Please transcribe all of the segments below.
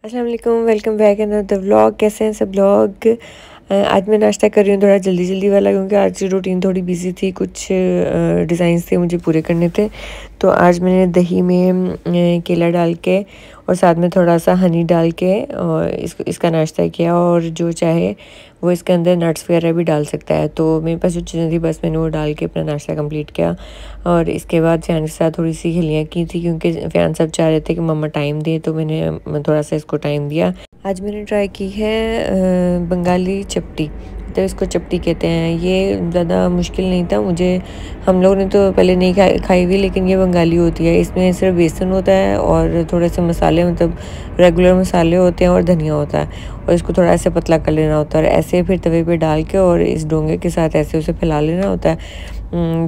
अस्सलाम वालेकुम, welcome back another vlog. कैसे हैं सब लोग? आज मैं नाश्ता कर रही हूँ थोड़ा जल्दी जल्दी वाला, क्योंकि आज की रूटीन थोड़ी बिजी थी। कुछ डिज़ाइंस थे मुझे पूरे करने थे। तो आज मैंने दही में केला डाल के और साथ में थोड़ा सा हनी डाल के और इसका नाश्ता किया। और जो चाहे वो इसके अंदर नट्स वगैरह भी डाल सकता है। तो मेरे पास जो चीज़ें थी बस मैंने वो डाल के अपना नाश्ता कंप्लीट किया। और इसके बाद फ़ैन के साथ थोड़ी सी खेलियाँ की थी, क्योंकि फ़ैन सब चाह रहे थे कि मम्मा टाइम दे, तो मैंने थोड़ा सा इसको टाइम दिया। आज मैंने ट्राई की है बंगाली चपटी, तो इसको चपटी कहते हैं। ये ज़्यादा मुश्किल नहीं था मुझे। हम लोगों ने तो पहले नहीं खाई हुई, लेकिन ये बंगाली होती है। इसमें सिर्फ बेसन होता है और थोड़े से मसाले, मतलब रेगुलर मसाले होते हैं और धनिया होता है। और इसको थोड़ा ऐसे पतला कर लेना होता है और ऐसे फिर तवे पे डाल के और इस डोंगे के साथ ऐसे उसे फैला लेना होता है।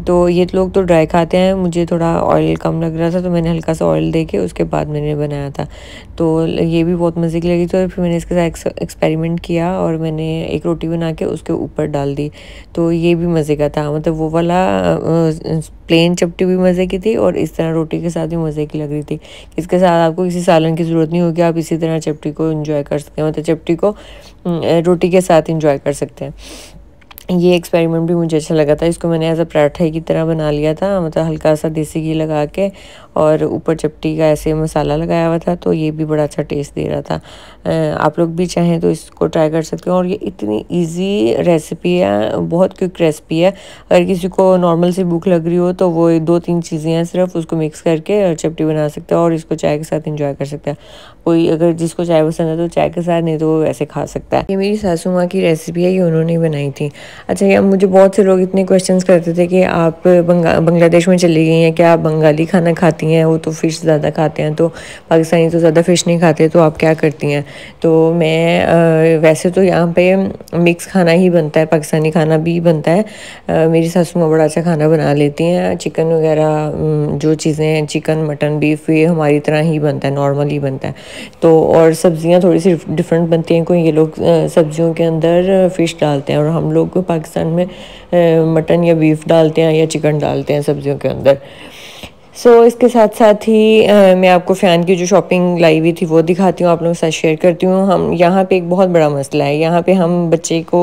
तो ये लोग तो ड्राई खाते हैं, मुझे थोड़ा ऑयल कम लग रहा था तो मैंने हल्का सा ऑयल दे के उसके बाद मैंने बनाया था। तो ये भी बहुत मज़े की लगी। तो फिर मैंने इसके साथ एक्सपेरिमेंट किया और मैंने एक रोटी बना के उसके ऊपर डाल दी। तो ये भी मज़े का था, मतलब वो वाला प्लेन चपटी भी मज़े की थी और इस तरह रोटी के साथ भी मज़े की लग रही थी। इसके साथ आपको किसी सालन की ज़रूरत नहीं होगी, आप इसी तरह चपटी को इंजॉय कर सकते हैं, मतलब चपटी को रोटी के साथ इंजॉय कर सकते हैं। ये एक्सपेरिमेंट भी मुझे अच्छा लगा था। इसको मैंने एज अ पराठा की तरह बना लिया था, मतलब हल्का सा देसी घी लगा के और ऊपर चपटी का ऐसे मसाला लगाया हुआ था। तो ये भी बड़ा अच्छा टेस्ट दे रहा था। आप लोग भी चाहें तो इसको ट्राई कर सकते हो। और ये इतनी इजी रेसिपी है, बहुत क्विक रेसिपी है। अगर किसी को नॉर्मल सी भूख लग रही हो तो वो 2-3 चीज़ें हैं सिर्फ, उसको मिक्स करके चपटी बना सकते हो और इसको चाय के साथ इंजॉय कर सकते हैं। कोई अगर जिसको चाय पसंद है तो चाय के साथ, नहीं तो वो वैसे खा सकता है। ये मेरी सासू माँ की रेसिपी है, ये उन्होंने बनाई थी। अच्छा, ये मुझे बहुत से लोग इतने क्वेश्चंस करते थे कि आप बांग्लादेश में चली गई हैं, क्या आप बंगाली खाना खाती हैं? वो तो फ़िश ज़्यादा खाते हैं, तो पाकिस्तानी तो ज़्यादा फ़िश नहीं खाते, तो आप क्या करती हैं? तो मैं वैसे तो यहाँ पे मिक्स खाना ही बनता है, पाकिस्तानी खाना भी बनता है। मेरी सासू माँ बड़ा अच्छा खाना बना लेती हैं। चिकन वगैरह जो चीज़ें, चिकन मटन बीफ, ये हमारी तरह ही बनता है, नॉर्मल ही बनता है। तो और सब्ज़ियाँ थोड़ी सी डिफरेंट बनती हैं। कोई ये लोग सब्ज़ियों के अंदर फ़िश डालते हैं और हम लोग पाकिस्तान में मटन या बीफ डालते हैं या चिकन डालते हैं सब्ज़ियों के अंदर। इसके साथ साथ ही मैं आपको फ़ैन की जो शॉपिंग लाई हुई थी वो दिखाती हूँ, आप लोगों के साथ शेयर करती हूँ। हम यहाँ पे एक बहुत बड़ा मसला है, यहाँ पे हम बच्चे को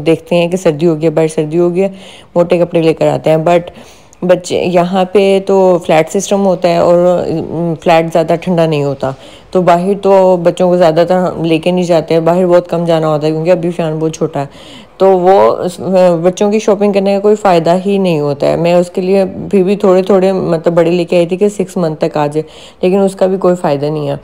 देखते हैं कि सर्दी हो गई, बाहर सर्दी हो गई, मोटे कपड़े लेकर आते हैं। बट बच्चे यहाँ पे तो फ्लैट सिस्टम होता है और फ्लैट ज़्यादा ठंडा नहीं होता, तो बाहर तो बच्चों को ज़्यादातर लेके नहीं जाते हैं। बाहर बहुत कम जाना होता है क्योंकि अभी फ़ैन बहुत छोटा है। तो वो बच्चों की शॉपिंग करने का कोई फ़ायदा ही नहीं होता है। मैं उसके लिए फिर भी थोड़े थोड़े मतलब बड़े लेके आई थी कि 6 मंथ तक आ जाए, लेकिन उसका भी कोई फ़ायदा नहीं है,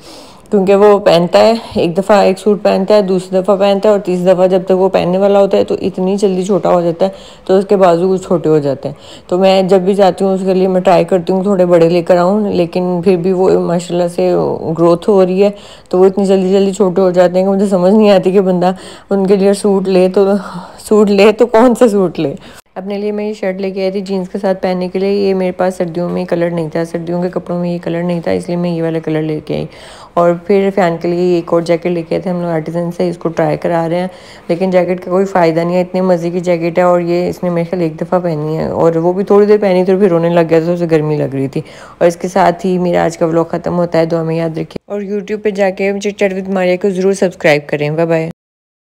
क्योंकि वो पहनता है एक दफ़ा एक सूट पहनता है, दूसरी दफ़ा पहनता है और तीसरी दफ़ा जब तक वो पहनने वाला होता है तो इतनी जल्दी छोटा हो जाता है, तो उसके बाजू कुछ छोटे हो जाते हैं। तो मैं जब भी जाती हूँ उसके लिए मैं ट्राई करती हूँ थोड़े बड़े लेकर आऊँ, लेकिन फिर भी वो माशाल्लाह से ग्रोथ हो रही है, तो वो इतनी जल्दी जल्दी छोटे हो जाते हैं कि मुझे समझ नहीं आती कि बंदा उनके लिए सूट ले तो कौन सा सूट ले। अपने लिए मैं ये शर्ट लेके आई थी जीन्स के साथ पहनने के लिए। ये मेरे पास सर्दियों में कलर नहीं था, सर्दियों के कपड़ों में ये कलर नहीं था, इसलिए मैं ये वाला कलर लेके आई। और फिर फ़ैन के लिए एक और जैकेट लेके आए थे हम लोग आर्टिजन से, इसको ट्राई करा रहे हैं, लेकिन जैकेट का कोई फ़ायदा नहीं है। इतने मज़े की जैकेट है और ये इसने मेरे ख्याल एक दफ़ा पहनी है और वो भी थोड़ी देर पहनी थी और फिर रोने लग गया, तो उसे गर्मी लग रही थी। और इसके साथ ही मेरा आज का व्लॉग ख़त्म होता है। दुआ में याद रखिए और यूट्यूब पर जाके चिट चैट विद मारिया को ज़रूर सब्सक्राइब करें। Bye bye.